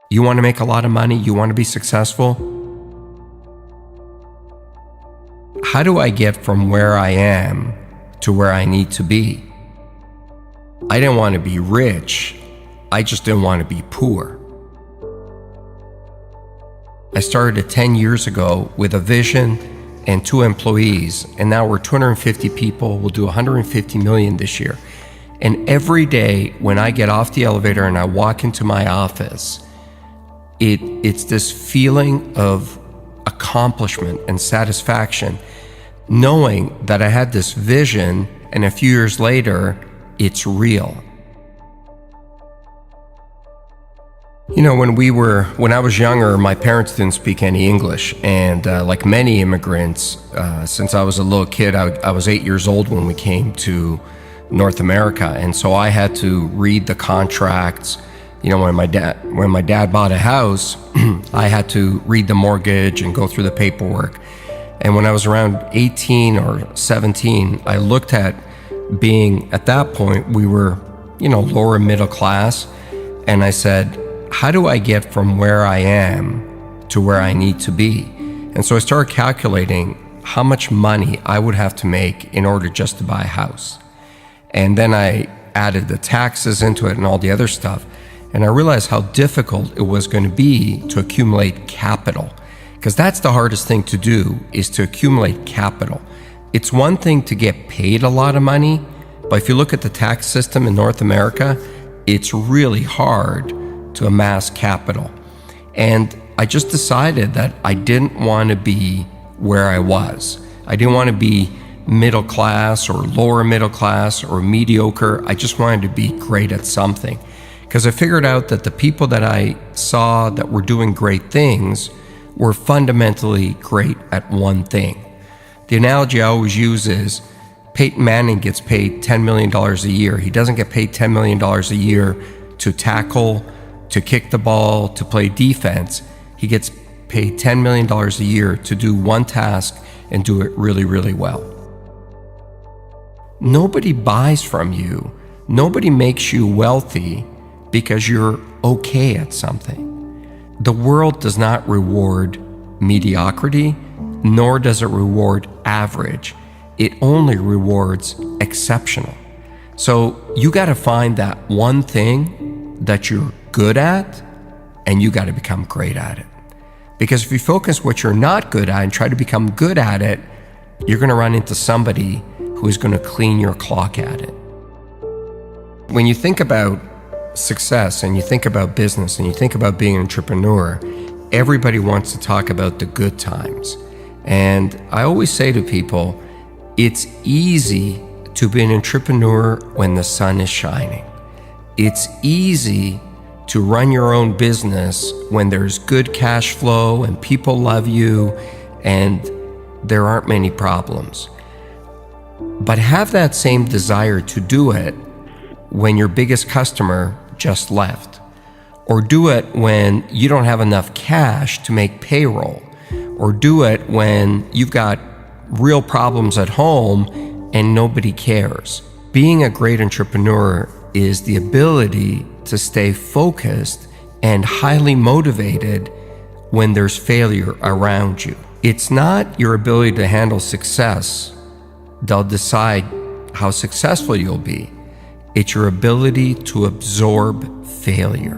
You want to make a lot of money? You want to be successful? How do I get from where I am to where I need to be? I didn't want to be rich. I just didn't want to be poor. I started 10 years ago with a vision and 2 employees, and now we're 250 people. We'll do 150 million this year. And every day when I get off the elevator and I walk into my office, it's this feeling of accomplishment and satisfaction, knowing that I had this vision and a few years later, it's real. You know, when I was younger, my parents didn't speak any English. And like many immigrants, since I was a little kid, I was 8 years old when we came to North America. And so I had to read the contracts. You know, when my dad bought a house, I had to read the mortgage and go through the paperwork. And when I was around 18 or 17, I looked at being, at that point, we were, lower middle class. And I said, how do I get from where I am to where I need to be? And so I started calculating how much money I would have to make in order just to buy a house. And then I added the taxes into it and all the other stuff. And I realized how difficult it was going to be to accumulate capital. Because that's the hardest thing to do, is to accumulate capital. It's one thing to get paid a lot of money, but if you look at the tax system in North America, it's really hard to amass capital. And I just decided that I didn't want to be where I was. I didn't want to be middle class or lower middle class or mediocre. I just wanted to be great at something. Because I figured out that the people that I saw that were doing great things were fundamentally great at one thing. The analogy I always use is Peyton Manning gets paid $10 million a year. He doesn't get paid $10 million a year to tackle, to kick the ball, to play defense. He gets paid $10 million a year to do one task and do it really, really well. Nobody buys from you. Nobody makes you wealthy because you're okay at something. The world does not reward mediocrity, nor does it reward average. It only rewards exceptional. So you got to find that one thing that you're good at, and you got to become great at it. Because if you focus what you're not good at and try to become good at it, you're going to run into somebody who is going to clean your clock at it. When you think about success and you think about business and you think about being an entrepreneur, everybody wants to talk about the good times. And I always say to people, it's easy to be an entrepreneur when the sun is shining. It's easy to run your own business when there's good cash flow and people love you and there aren't many problems. But have that same desire to do it when your biggest customer just left, or do it when you don't have enough cash to make payroll, or do it when you've got real problems at home and nobody cares. Being a great entrepreneur is the ability to stay focused and highly motivated when there's failure around you. It's not your ability to handle success that'll decide how successful you'll be. It's your ability to absorb failure.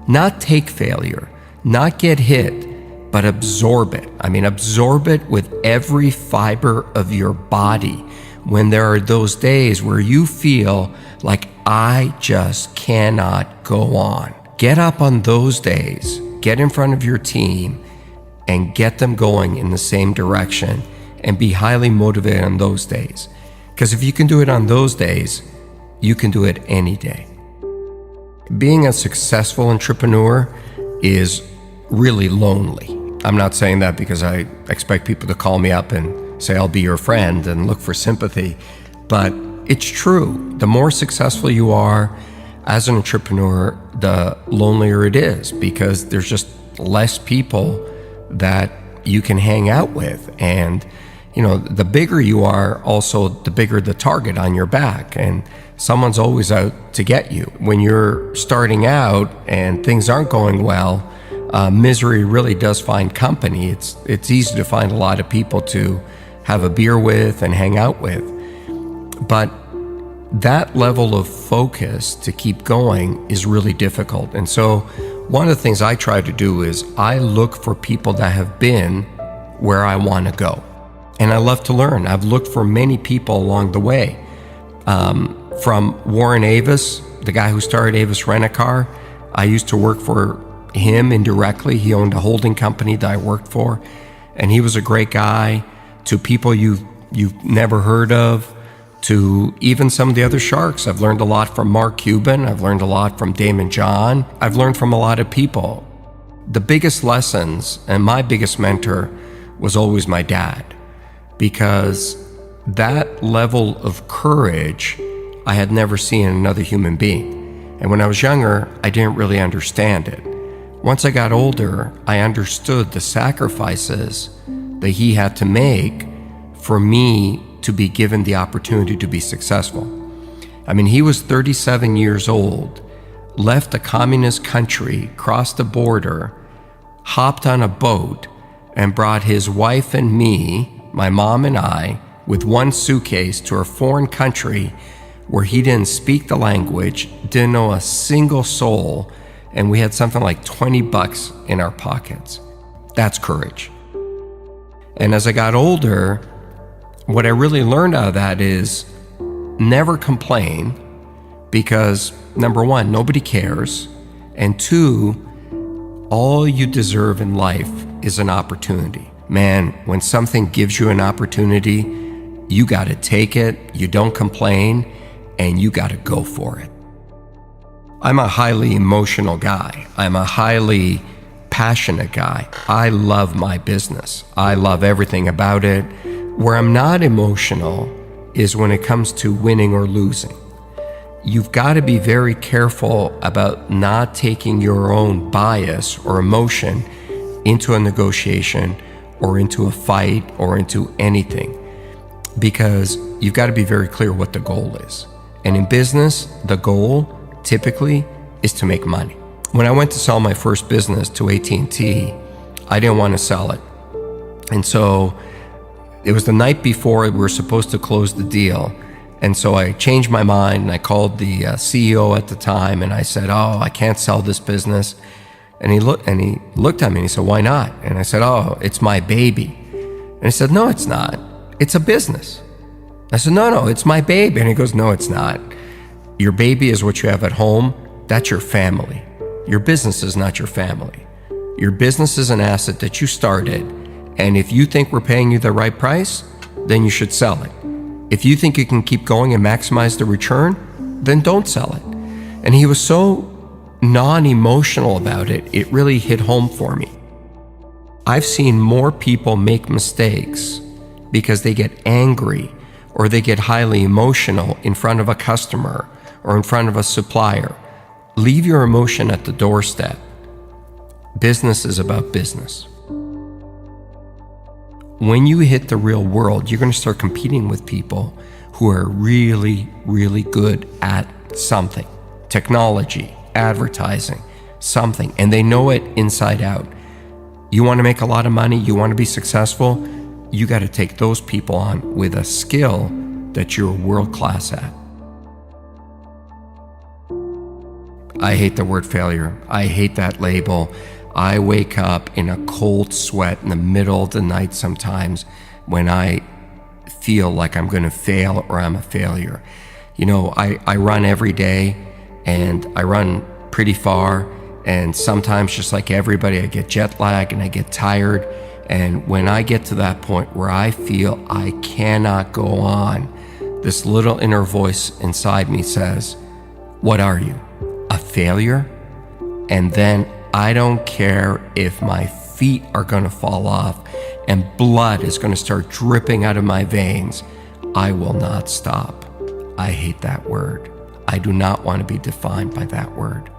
Not take failure, not get hit, but absorb it. I mean, absorb it with every fiber of your body. When there are those days where you feel like, I just cannot go on. Get up on those days, get in front of your team, and get them going in the same direction, and be highly motivated on those days. Because if you can do it on those days, you can do it any day. Being a successful entrepreneur is really lonely. I'm not saying that because I expect people to call me up and say, I'll be your friend and look for sympathy. But it's true. The more successful you are as an entrepreneur, the lonelier it is, because there's just less people that you can hang out with. And the bigger you are, also the bigger the target on your back, and someone's always out to get you. When you're starting out and things aren't going well, misery really does find company. It's easy to find a lot of people to have a beer with and hang out with. But that level of focus to keep going is really difficult. And so one of the things I try to do is I look for people that have been where I want to go. And I love to learn. I've looked for many people along the way. From Warren Avis, the guy who started Avis Rent-A-Car, I used to work for him indirectly. He owned a holding company that I worked for, and he was a great guy. To people you've never heard of, to even some of the other sharks. I've learned a lot from Mark Cuban. I've learned a lot from Damon John. I've learned from a lot of people. The biggest lessons, and my biggest mentor, was always my dad, because that level of courage I had never seen in another human being. And when I was younger, I didn't really understand it. Once I got older, I understood the sacrifices that he had to make for me to be given the opportunity to be successful. I mean, he was 37 years old, left a communist country, crossed the border, hopped on a boat, and brought his wife and me, my mom and I, with one suitcase to a foreign country where he didn't speak the language, didn't know a single soul, and we had something like $20 in our pockets. That's courage. And as I got older, what I really learned out of that is never complain, because number one, nobody cares, and two, all you deserve in life is an opportunity. Man, when something gives you an opportunity, you got to take it, you don't complain, and you got to go for it. I'm a highly emotional guy. I'm a highly passionate guy. I love my business. I love everything about it. Where I'm not emotional is when it comes to winning or losing. You've got to be very careful about not taking your own bias or emotion into a negotiation or into a fight or into anything, because you've got to be very clear what the goal is. And in business, the goal typically is to make money. When I went to sell my first business to AT&T, I didn't want to sell it. And so it was the night before we were supposed to close the deal. And so I changed my mind, and I called the CEO at the time, and I said, I can't sell this business. And he looked at me and he said, why not? And I said, it's my baby. And he said, no, it's not. It's a business. I said, no, it's my baby. And he goes, no, it's not. Your baby is what you have at home. That's your family. Your business is not your family. Your business is an asset that you started. And if you think we're paying you the right price, then you should sell it. If you think you can keep going and maximize the return, then don't sell it. And he was so non-emotional about it, it really hit home for me. I've seen more people make mistakes because they get angry or they get highly emotional in front of a customer or in front of a supplier. Leave your emotion at the doorstep. Business is about business. When you hit the real world, you're going to start competing with people who are really, really good at something. Technology, advertising, something, and they know it inside out. You want to make a lot of money, you want to be successful, you got to take those people on with a skill that you're world-class at. I hate the word failure. I hate that label. I wake up in a cold sweat in the middle of the night sometimes when I feel like I'm going to fail or I'm a failure. I run every day, and I run pretty far, and sometimes, just like everybody, I get jet lag and I get tired. And when I get to that point where I feel I cannot go on, this little inner voice inside me says, what are you, a failure? And then I don't care if my feet are going to fall off and blood is going to start dripping out of my veins. I will not stop. I hate that word. I do not want to be defined by that word.